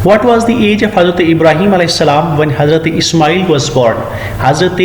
What was the age of Hazrat Ibrahim alayhi salam when Hazrat Ismail was born? Hazrat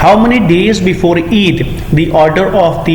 How many days before Eid the order of the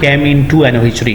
came into Anno Hijri,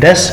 10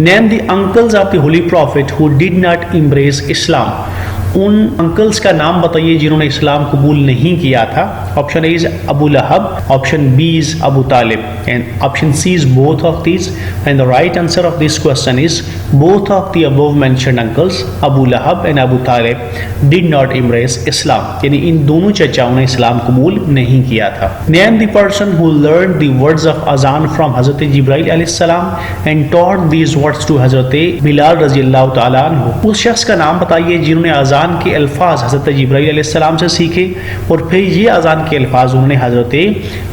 Name the uncles of the Holy Prophet who did not embrace Islam. In uncles کا نام بتائیے جنہوں نے اسلام قبول نہیں کیا تھا. Option A از ابو لہب, option B is Abu Talib, and option C is both of these, and the right answer of this question is both of the above mentioned uncles, Abu Lahab and Abu Talib, did not embrace Islam. یعنی ان دونوں چچاؤں نے اسلام قبول نہیں کیا تھا. Name the person who learned the words of azan from حضرت جبرائیل علیہ السلام and taught these words to حضرت بلال رضی اللہ تعالیٰ عنہ. اس شخص کا نام بتائیے جنہوں نے اذان کے الفاظ حضرت جبرائیل علیہ السلام سے سیکھے اور پھر یہ اذان کے الفاظ انہوں نے حضرت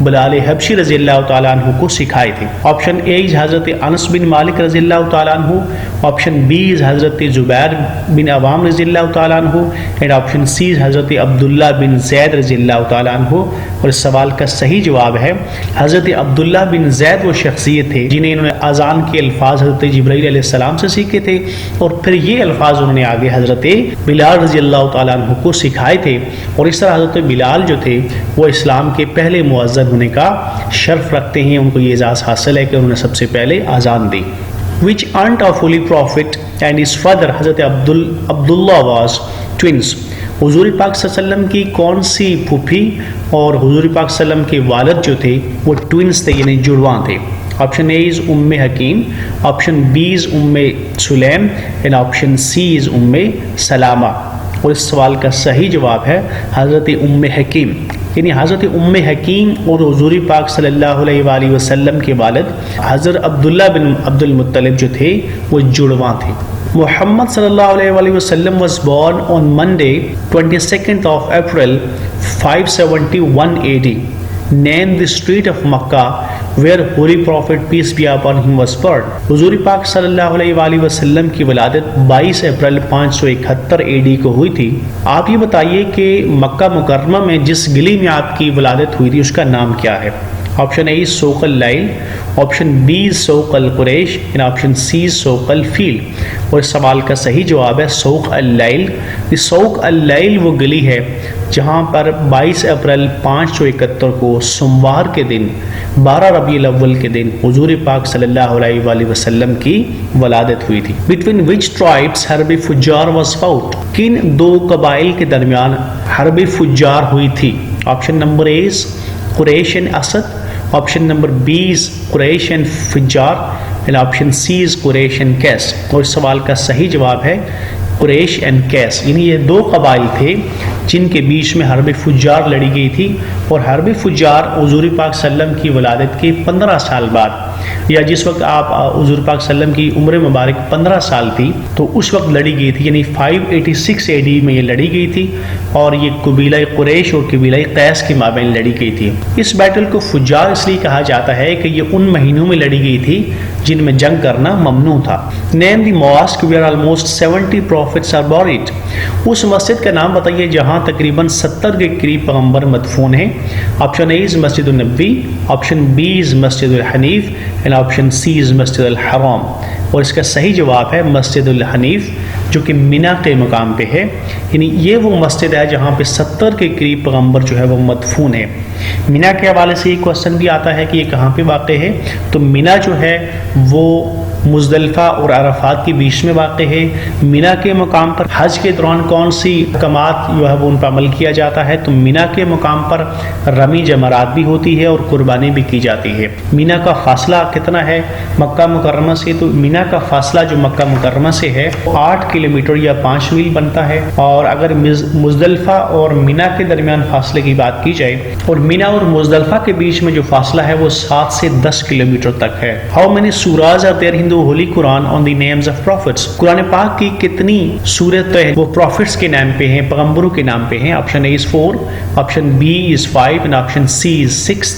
بلال حبشی رضی اللہ تعالیٰ عنہ کو سکھائے تھے. آپشن اے حضرت انس بن مالک رضی اللہ تعالیٰ عنہ, آپشن بی حضرت زبیر بن عوام رضی اللہ تعالیٰ عنہ, اینڈ آپشن سی حضرت عبداللہ بن زید رضی اللہ تعالیٰ عنہ. اور اس سوال کا صحیح جواب ہے حضرت عبداللہ بن زید وہ شخصیت تھے جنہیں انہوں نے اذان کے الفاظ حضرت جبرائیل علیہ السلام سے سیکھے تھے اور پھر یہ الفاظ انہوں نے آگے حضرت بلال رضی اللہ تعالیٰ عنہ کو سکھائے تھے. اور اس طرح حضرت بلال جو تھے وہ اسلام کے پہلے مؤذن ہونے کا شرف رکھتے ہیں, ان کو یہ اعزاز حاصل ہے کہ انہوں نے سب سے پہلے اذان دی. Which aunt of Holy Prophet and his father حضرت عبداللہ was twins. حضور پاک صلی اللہ علیہ وسلم کی کون سی پھوپھی اور حضور پاک صلی اللہ علیہ وسلم کے والد جو تھے وہ ٹوئنس تھے, یعنی جڑواں تھے. آپشن اے از ام حکیم, آپشن بی از ام سلیم, اینڈ آپشن سی از ام سلامہ. اور اس سوال کا صحیح جواب ہے حضرت ام حکیم, یعنی حضرت ام حکیم اور حضور پاک صلی اللہ علیہ وآلہ وسلم کے والد حضرت عبداللہ بن عبد المطلب جو تھے وہ جڑواں تھے. محمد صلی اللہ علیہ وآلہ وسلم was born on Monday 22nd of April 571 AD. Name the street of Makkah where Holy Prophet peace be upon him was born. حضور پاک صلی اللہ علیہ وآلہ وسلم کی ولادت 22 اپریل 571 AD کو ہوئی تھی. آپ یہ بتائیے کہ مکہ مکرمہ میں جس گلی میں آپ کی ولادت ہوئی تھی اس کا نام کیا ہے؟ آپشن اے سوق اللیل, آپشن بی سوق القریش, اینڈ آپشن سی سوق الفیل. اور اس سوال کا صحیح جواب ہے سوق اللیل. سوق اللیل وہ گلی ہے جہاں پر 22 اپریل 571 کو سوموار کے دن 12 ربیع الاول کے دن حضور پاک صلی اللہ علیہ وآلہ وسلم کی ولادت ہوئی تھی. Between which tribes حرب فجار was fought. کن دو قبائل کے درمیان حرب فجار ہوئی تھی؟ Option number A Quraish and Asad, option number B is Quraish and Fijar, and option C is Quraish and Qais. اور اس سوال کا صحیح جواب ہے قریش اینڈ کیس, یعنی یہ دو قبائل تھے جن کے بیچ میں حرب فجار لڑی گئی تھی. اور حرب فجار حضور پاک صلی اللہ علیہ وسلم کی ولادت کے 15 سال بعد, یا جس وقت آپ حضور پاک صلی اللہ علیہ وسلم کی عمر مبارک 15 سال تھی تو اس وقت لڑی گئی تھی, یعنی 586 AD میں یہ لڑی گئی تھی. اور یہ قبیلہ قریش اور قبیلہ قیس کے مابین لڑی گئی تھی. اس بیٹل کو فجار اس لیے کہا جاتا ہے کہ یہ ان مہینوں میں لڑی گئی تھی جن میں جنگ کرنا ممنوع تھا. Name the mosque where almost 70 prophets are buried. اس مسجد کا نام بتائیے جہاں تقریباً 70 کے قریب پیغمبر مدفون ہیں. Option A is Masjid un-Nabi, option B is Masjid الحنیف, and option C از مسجد الحرام. اور اس کا صحیح جواب ہے مسجد الحنیف جو کہ مینا کے مقام پہ ہے. یعنی یہ وہ مسجد ہے جہاں پہ 70 کے قریب پیغمبر جو ہے وہ مدفون ہے. مینا کے حوالے سے یہ کوشچن بھی آتا ہے کہ یہ کہاں پہ واقع ہے, تو مینا جو ہے وہ مزدلفہ اور عرفات کے بیچ میں واقع ہے. مینا کے مقام پر حج کے دوران کون سی احکامات جو ہے وہ ان پر عمل کیا جاتا ہے؟ تو مینا کے مقام پر رمی جمرات بھی ہوتی ہے اور قربانی بھی کی جاتی ہے. مینا کا فاصلہ کتنا ہے مکہ مکرمہ سے؟ تو مینا کا فاصلہ جو مکہ مکرمہ سے ہے 8 کلومیٹر یا 5 میل بنتا ہے. اور اگر مزدلفہ اور مینا کے درمیان فاصلے کی بات کی جائے اور مینا اور مزدلفہ کے بیچ میں جو فاصلہ ہے وہ 7 سے 10 کلومیٹر تک ہے. How many surahs are there in the Holy Quran on the names of prophets? قرآن پاک کی کتنی سورت ہے وہ پروفٹس کے نام پہ ہیں, پیغمبروں کے نام پہ ہیں؟ Option A is 4, option B is 5, and option C is 6.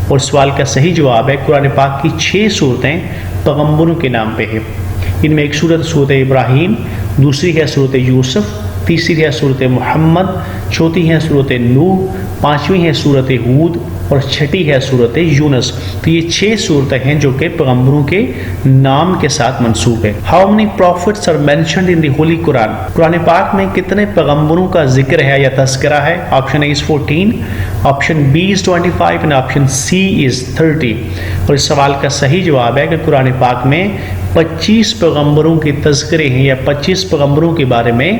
اور سوال کا صحیح جواب ہے قرآن پاک کی 6 صورتیں پیغمبروں کے نام پہ ہیں. ان میں ایک صورت صورت ابراہیم, دوسری ہے صورت یوسف, تیسری ہے صورت محمد, چوتھی ہے صورت نوح, پانچویں ہے صورت ہود اور چھٹی ہے صورت یونس. تو یہ 6 صورتیں ہیں جو کہ پیغمبروں کے نام کے ساتھ منسوب ہے. How many prophets are mentioned in the Holy Quran? قرآن پاک میں کتنے پیغمبروں کا ذکر ہے یا تذکرہ ہے؟ Option A is 14, option B is 25, and option C is 30. اور اس سوال کا صحیح جواب ہے کہ قرآن پاک میں 25 پیغمبروں کے تذکرے ہیں یا 25 پیغمبروں کے بارے میں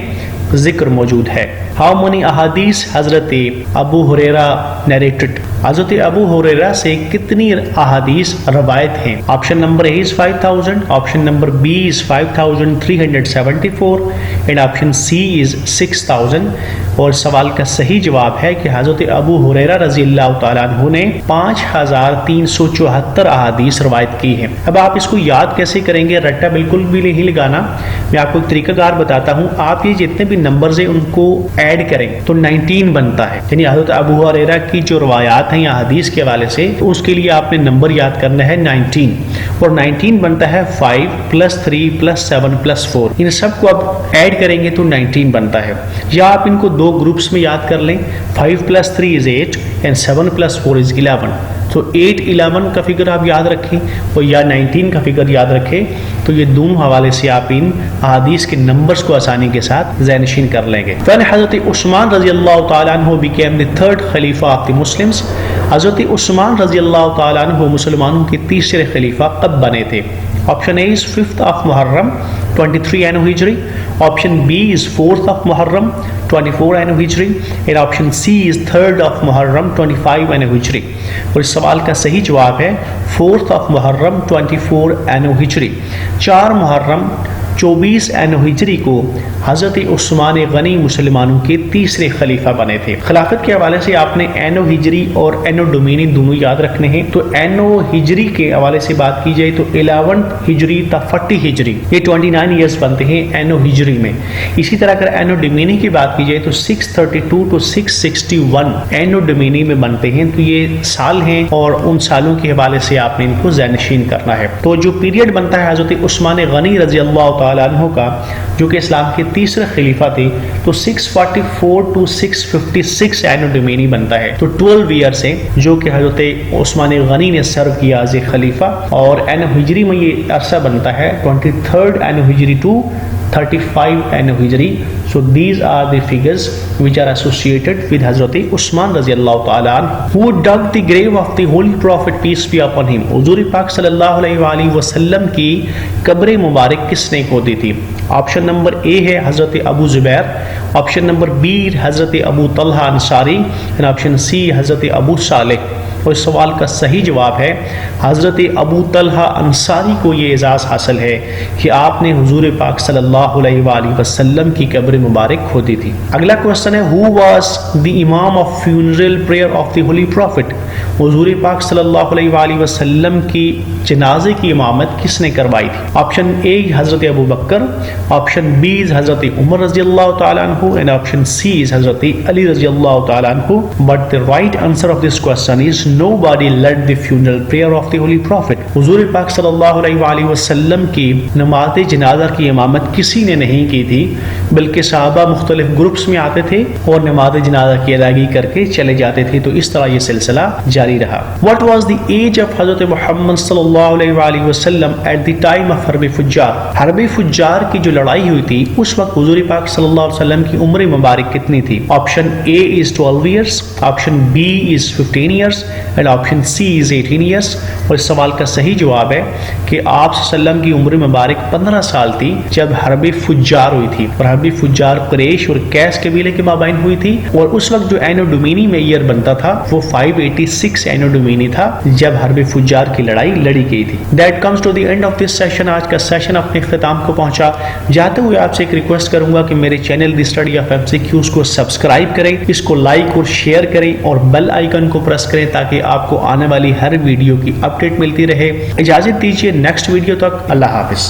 ذکر موجود ہے. How many احادیث حضرت ابو ہریرہ narrated؟ حضرت ابو ہریرہ سے کتنی احادیث روایت ہیں؟ Option number A is 5000, option number B is 5374 and option C is 6000. اور سوال کا صحیح جواب ہے کہ حضرت ابو ہریرہ رضی اللہ تعالیٰ عنہ نے 5374 احادیث روایت کی ہیں. اب آپ اس کو یاد کیسے کریں گے؟ رٹا بالکل بھی نہیں لگانا. میں آپ کو ایک طریقہ کار بتاتا ہوں. آپ یہ جتنے بھی نمبرز ہیں ان کو ایڈ کریں تو 19 بنتا ہے. یعنی حضرت ابو ہریرہ کی جو روایات ہیں یا حدیث کے حوالے سے، تو اس کے لیے آپ نے نمبر یاد کرنا ہے 19، اور 19 بنتا ہے 5 + 3 + 7 + 4. ان سب کو آپ ایڈ کریں گے تو 19 بنتا ہے. یا آپ ان کو دو گروپس میں یاد کر لیں. 5 + 3 is 8 and 7 + 4 is 11. تو 8 11 کا فگر آپ یاد رکھیں اور یا 19 کا فگر یاد رکھیں. تو یہ دونوں حوالے سے آپ ان احادیث کے نمبرز کو آسانی کے ساتھ ذہن نشین کر لیں گے. When حضرت عثمان رضی اللہ تعالیٰ عنہ became the third خلیفہ of the Muslims، حضرت عثمان رضی اللہ تعالیٰ عنہ مسلمانوں کے تیسرے خلیفہ کب بنے تھے؟ Option A is 5th of محرم 23 اینو ہجری، option B is 4th of محرم 24 اینو ہجری، اور option C is 3rd of محرم 25 اینو ہجری. اور اس سوال کا صحیح جواب ہے 4th of محرم 24 اینو ہجری. 4 محرم 24 اینو ہجری کو حضرت عثمان غنی مسلمانوں کے تیسرے خلیفہ بنے تھے. خلافت کے حوالے سے آپ نے اینو ہجری اور اینو ڈومینی دونوں یاد رکھنے ہیں. تو اینو ہجری کے حوالے سے بات کی جائے تو 11 ہجری تا 40 ہجری، یہ 29 ایئرز بنتے ہیں اینو ہجری میں. اسی طرح اگر اینو ڈومینی کی بات کی جائے تو 632 to 661 اینو ڈومینی میں بنتے ہیں. تو یہ سال ہیں اور ان سالوں کے حوالے سے آپ نے ان کو ذہن نشین کرنا ہے. تو جو پیریڈ بنتا ہے حضرت عثمان غنی رضی اللہ تعالیٰ عنہ کا، جو کہ اسلام کے تیسرے خلیفہ تھے، تو 644 to 656 اینو ڈومینی بنتا ہے. تو 12 ایئرس ہیں جو کہ حضرت عثمان غنی نے سرو کیا ایز اے خلیفہ. اور اینو ہجری میں یہ عرصہ بنتا ہے 23rd اینو ہجری to 35 اینو ہجری. So these are the figures which are associated with حضرت عثمان رضی اللہ تعالیٰ عنہ. Who dug the grave of the Holy Prophet peace be upon him؟ حضور پاک صلی اللہ علیہ وآلہ وسلم کی قبر مبارک کس نے کھودی تھی؟ آپشن نمبر A ہے حضرت ابو زبیر، آپشن نمبر B حضرت ابو طلحہ انصاری، اور آپشن C حضرت ابو صالح. اور اس سوال کا صحیح جواب ہے حضرت ابو طلحہ انصاری کو یہ اعزاز حاصل ہے کہ آپ نے حضور پاک صلی اللہ علیہ وآلہ وسلم کی قبر مبارک کھودی تھی. اگلا کوشچن ہے who was the imam of funeral prayer of the holy prophet؟ حضور پاک صلی اللہ علیہ وآلہ وسلم کی جنازے کی امامت کس نے کروائی تھی؟ آپشن A حضرت ابو بکر، آپشن B حضرت عمر رضی اللہ تعالیٰ عنہ، and آپشن C حضرت علی رضی اللہ تعالیٰ عنہ. But the right answer of this question is nobody led the funeral prayer of the holy prophet. حضور پاک صلی اللہ علیہ وآلہ وسلم کی نماز جنازہ کی امامت کسی نے نہیں کی تھی، بلکہ صحابہ مختلف گروپس میں آتے تھے اور نماز جنازہ کی ادائیگی کر کے چلے جاتے تھے. تو اس طرح یہ سلسلہ جاری رہا. What was the age of حضرت محمد صلی اللہ علیہ وآلہ وسلم at the time of حرب فجار؟ حرب فجار کی جو لڑائی ہوئی تھی اس وقت حضور پاک صلی اللہ علیہ وسلم کی عمر مبارک کتنی تھی؟ Option A is 12 years، option B is 15 years، and option C is 18 years. اور اس سوال کا صحیح جواب ہے کہ آپ صلی اللہ علیہ وسلم کی عمر مبارک 15 سال تھی جب حرب فجار ہوئی تھی. اور حرب فجار قریش اور قیس قبیلے کے مابین ہوئی تھی، اور اس وقت جو اینو ڈومینی میں ایئر بنتا تھا وہ 586 اینو ڈومینی تھا جب حرب فجار کی لڑائی لڑی گئی تھی. That comes to the end of this session. آج کا سیشن اپنے اختتام کو پہنچا. جاتے ہوئے آپ سے ایک ریکویسٹ کروں گا کہ میرے channel the study of MCQs کو سبسکرائب کریں، اس کو لائک اور شیئر کریں اور بیل آئیکن کو پریس کریں تاکہ آپ کو آنے والی ہر ویڈیو کی اپڈیٹ ملتی رہے. اجازت دیجیے نیکسٹ ویڈیو تک. اللہ حافظ.